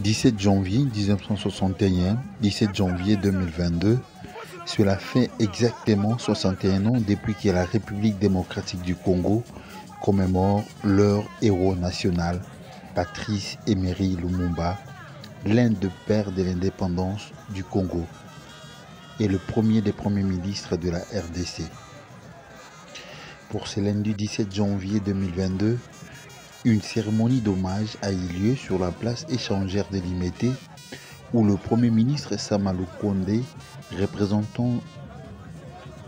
17 janvier 1961, 17 janvier 2022, cela fait exactement 61 ans depuis que la République démocratique du Congo commémore leur héros national, Patrice Emery Lumumba, l'un des pères de l'indépendance du Congo et le premier des premiers ministres de la RDC. Pour ce lundi 17 janvier 2022, une cérémonie d'hommage a eu lieu sur la place échangère de Limete où le Premier ministre Sama Lukonde, représentant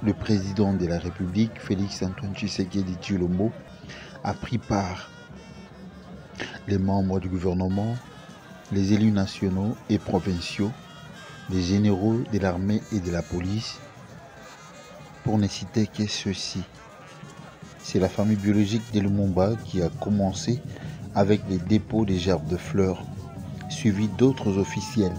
le président de la République Félix-Antoine Tshisekedi Tshilombo, a pris part. Les membres du gouvernement, les élus nationaux et provinciaux, les généraux de l'armée et de la police, pour ne citer que ceux-ci. C'est la famille biologique de Lumumba qui a commencé avec les dépôts des gerbes de fleurs, suivi d'autres officiels.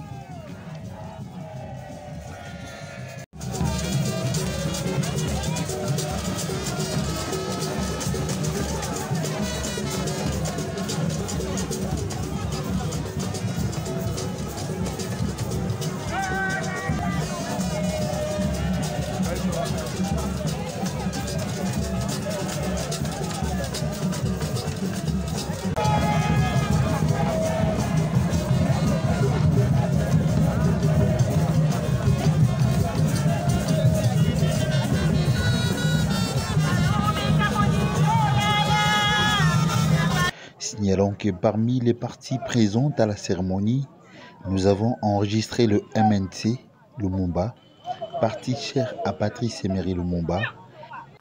Signalons que parmi les parties présentes à la cérémonie, nous avons enregistré le MNC Lumumba, parti cher à Patrice Emery Lumumba,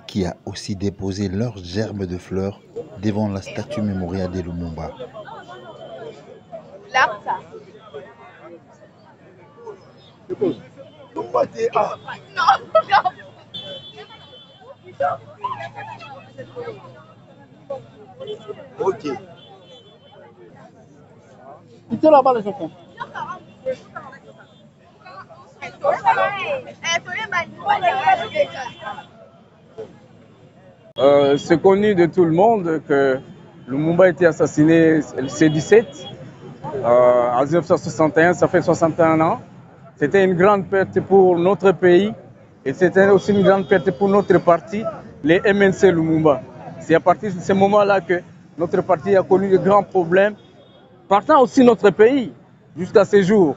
qui a aussi déposé leurs gerbes de fleurs devant la statue mémoriale de Lumumba. Ok. Quittez là-bas les enfants. C'est connu de tout le monde que Lumumba a été assassiné le C-17 en 1961, ça fait 61 ans. C'était une grande perte pour notre pays et c'était aussi une grande perte pour notre parti, les MNC Lumumba. C'est à partir de ce moment-là que notre parti a connu de grands problèmes, partant aussi notre pays jusqu'à ce jour.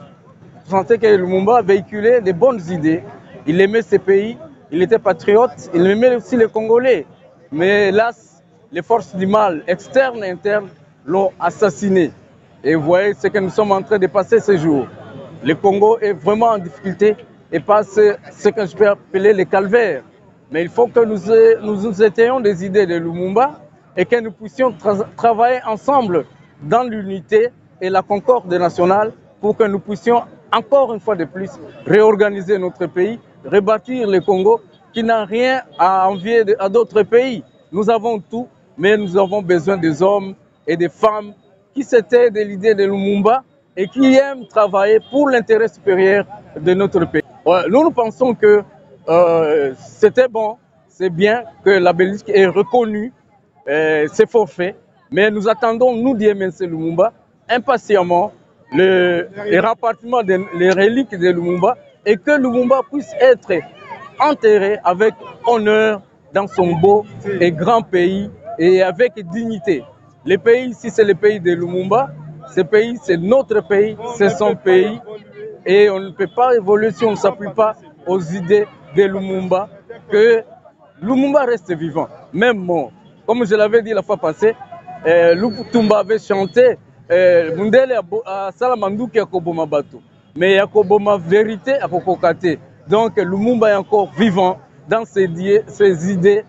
Vous sentez que Lumumba véhiculait des bonnes idées, il aimait ce pays, il était patriote, il aimait aussi les Congolais. Mais hélas, les forces du mal, externes et internes, l'ont assassiné. Et vous voyez ce que nous sommes en train de passer ces jours. Le Congo est vraiment en difficulté et passe ce que je peux appeler les calvaires. Mais il faut que nous étayions des idées de Lumumba et que nous puissions travailler ensemble dans l'unité et la concorde nationale pour que nous puissions encore une fois de plus réorganiser notre pays, rebâtir le Congo qui n'a rien à envier à d'autres pays. Nous avons tout, mais nous avons besoin des hommes et des femmes qui s'étaient de l'idée de Lumumba et qui aiment travailler pour l'intérêt supérieur de notre pays. Nous pensons que c'était bon, c'est bien que la Belgique ait reconnu ses forfaits, mais nous attendons, nous, d'MNC Lumumba, impatiemment le rapatriement des reliques de Lumumba et que Lumumba puisse être enterré avec honneur dans son beau et grand pays et avec dignité. Le pays ici, c'est le pays de Lumumba. Ce pays, c'est notre pays, c'est son pays. Et on ne peut pas évoluer si on ne s'appuie pas aux idées de Lumumba, que Lumumba reste vivant, même mort. Comme je l'avais dit la fois passée, Lutumba avait chanté Mundele a Salamandouki Akoboma Bato. Mais Yakoboma vérité à Kokokate. Donc Lumumba est encore vivant dans ses idées,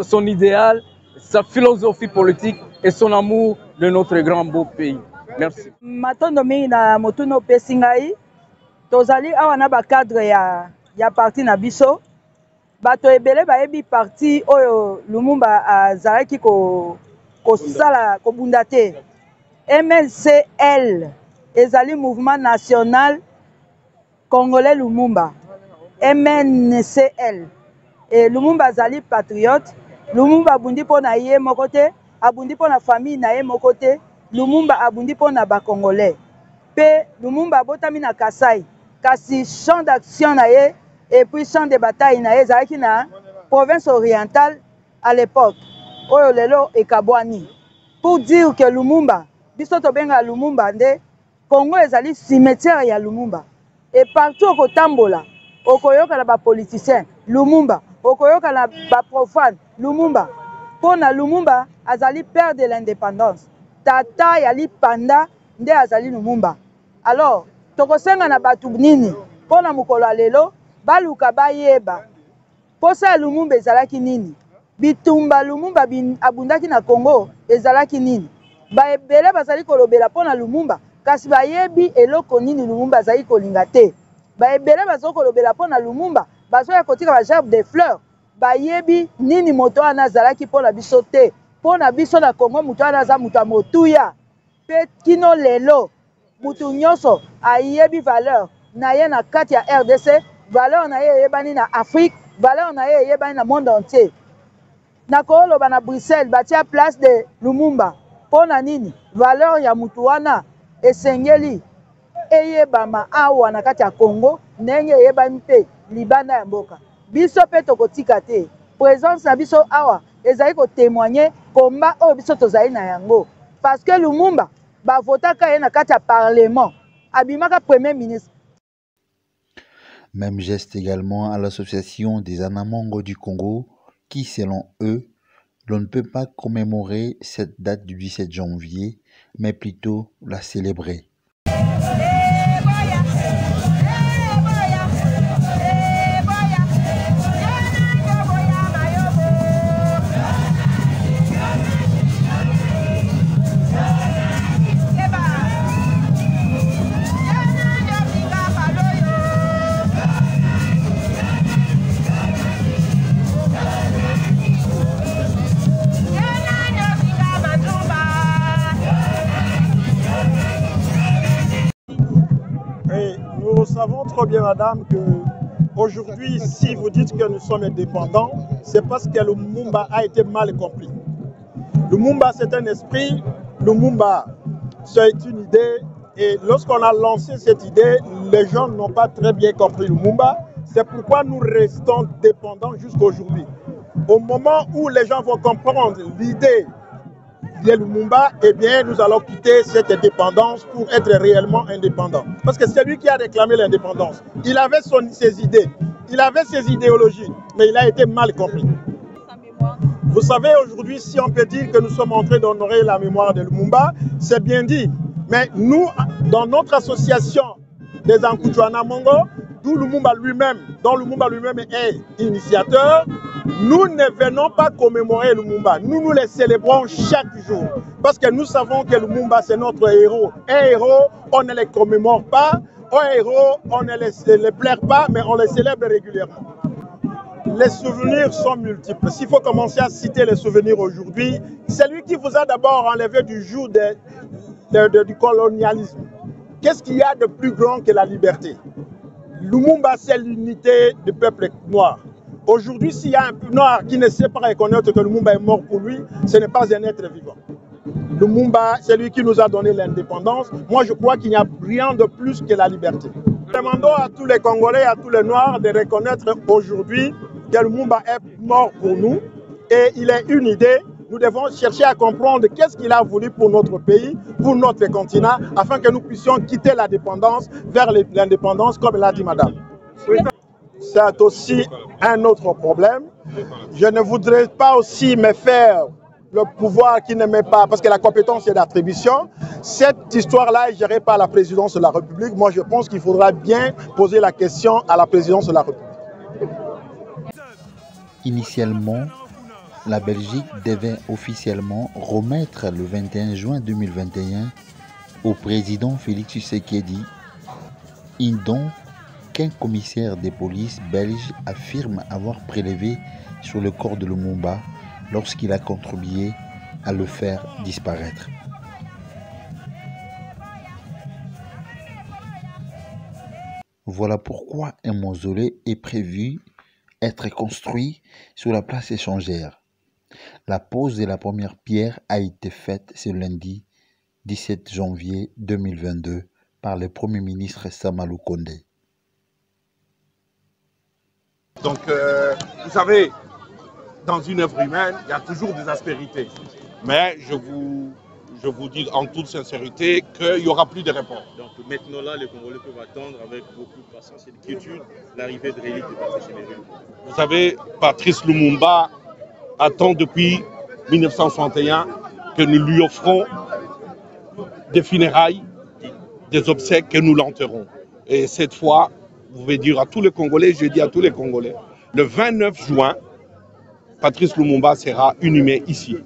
son idéal, sa philosophie politique et son amour de notre grand beau pays. Merci. Matondo mingi na motuno pesingai tozali awa na ba cadre ya parti na biso bato ebele bayebi parti oyo Lumumba azalaki ko sala ko bunda te. MNCL ezali mouvement national congolais Lumumba. MNCL et Lumumba azali patriote. Lumumba abundi mpo na ye moko te, abundi mpo na famille na ye moko te. Lumumba abundi mpo na ba Congolais. Pe Lumumba botami na Kasai. Kasi champ d'action na ye et puis champ de bataille na ye ezalaki na province orientale à l'époque. Oyo lelo ekabwani. Pour dire que Lumumba, biso tobenga Lumumba nde Congo ezali cimetière ya Lumumba. Et partout okotambola, okoyoka na ba politiciens Lumumba, okoyoka na ba profane Lumumba. Pona Lumumba azali père de l'indépendance. Tata yali panda nde azali Lumumba. Alors, tokosenga na batu nini pona mukolo lelo baluka bayeba. Posa Lumumba ezalaki nini? Bitumba Lumumba abundaki na Congo ezalaki nini? Ba ebele bazali kolobela pona Lumumba kasi bayebi eloko nini Lumumba azali kolinga te. Ba ebele bazali kolobela pona Lumumba bazoya kotika ba gerbe de fleurs. Bayebi nini moto wana azalaki pona biso te. Pona biso na Congo moto wana aza moto motuya. Pe kino lelo mutu nyonso ayebi valeur na ye na kati ya RDC, valeur na ye eyebani na Afrique, valeur na ye eyebani na monde entier. Na koloba na Bruxelles batia place de Lumumba pona nini valeur ya mutu wana esengeli eyebama awa na kati ya Congo ndenge eyebani mpe libanda ya mboka. Biso pe tokotika te. Présence na biso awa ezali ko témoigner komba oyo biso tozali na yango. Parce que Lumumba bavotaka ye na kati ya parlement abimaka premier ministre. Même geste également à l'association des Anamongo du Congo qui, selon eux, l'on ne peut pas commémorer cette date du 17 janvier, mais plutôt la célébrer. Nous savons trop bien, madame, que aujourd'hui, si vous dites que nous sommes indépendants, c'est parce que le Lumumba a été mal compris. Le Lumumba, c'est un esprit. Le Lumumba, c'est une idée. Et lorsqu'on a lancé cette idée, les gens n'ont pas très bien compris le Lumumba. C'est pourquoi nous restons dépendants jusqu'à aujourd'hui. Au moment où les gens vont comprendre l'idée de Lumumba, eh bien, nous allons quitter cette indépendance pour être réellement indépendants. Parce que c'est lui qui a réclamé l'indépendance. Il avait ses idées, il avait ses idéologies, mais il a été mal compris. Vous savez, aujourd'hui, si on peut dire que nous sommes en train d'honorer la mémoire de Lumumba, c'est bien dit. Mais nous, dans notre association des Ankouchouana Mongo, dont Lumumba lui-même est initiateur, nous ne venons pas commémorer Lumumba. Nous les célébrons chaque jour. Parce que nous savons que Lumumba, c'est notre héros. Un héros, on ne les commémore pas. Un héros, on ne les plaire pas, mais on les célèbre régulièrement. Les souvenirs sont multiples. S'il faut commencer à citer les souvenirs aujourd'hui, c'est lui qui vous a d'abord enlevé du joug du colonialisme. Qu'est-ce qu'il y a de plus grand que la liberté? Lumumba, c'est l'unité du peuple noir. Aujourd'hui, s'il y a un noir qui ne sait pas reconnaître que Lumumba est mort pour lui, ce n'est pas un être vivant. Lumumba, c'est lui qui nous a donné l'indépendance. Moi, je crois qu'il n'y a rien de plus que la liberté. Demandons à tous les Congolais, à tous les Noirs de reconnaître aujourd'hui que Lumumba est mort pour nous et il est une idée. Nous devons chercher à comprendre qu'est-ce qu'il a voulu pour notre pays, pour notre continent, afin que nous puissions quitter la dépendance vers l'indépendance, comme l'a dit madame. C'est aussi un autre problème. Je ne voudrais pas aussi me faire le pouvoir qui ne m'est pas, parce que la compétence est d'attribution. Cette histoire-là est gérée par la présidence de la République. Moi, je pense qu'il faudra bien poser la question à la présidence de la République. Initialement, la Belgique devait officiellement remettre le 21 juin 2021 au président Félix Tshisekedi un don qu'un commissaire des polices belge affirme avoir prélevé sur le corps de Lumumba lorsqu'il a contribué à le faire disparaître. Voilà pourquoi un mausolée est prévu être construit sur la place échangère. La pose de la première pierre a été faite ce lundi 17 janvier 2022 par le Premier ministre Sama Lukonde. Donc, vous savez, dans une œuvre humaine, il y a toujours des aspérités. Mais je vous dis en toute sincérité qu'il n'y aura plus de report. Donc maintenant là, les Congolais peuvent attendre avec beaucoup de patience et de quiétude l'arrivée de l'élite de Patrice Lumumba. Vous savez, Patrice Lumumba attend depuis 1961 que nous lui offrons des funérailles, des obsèques, que nous l'enterrons. Et cette fois, vous pouvez dire à tous les Congolais, je dis à tous les Congolais, le 29 juin, Patrice Lumumba sera inhumé ici.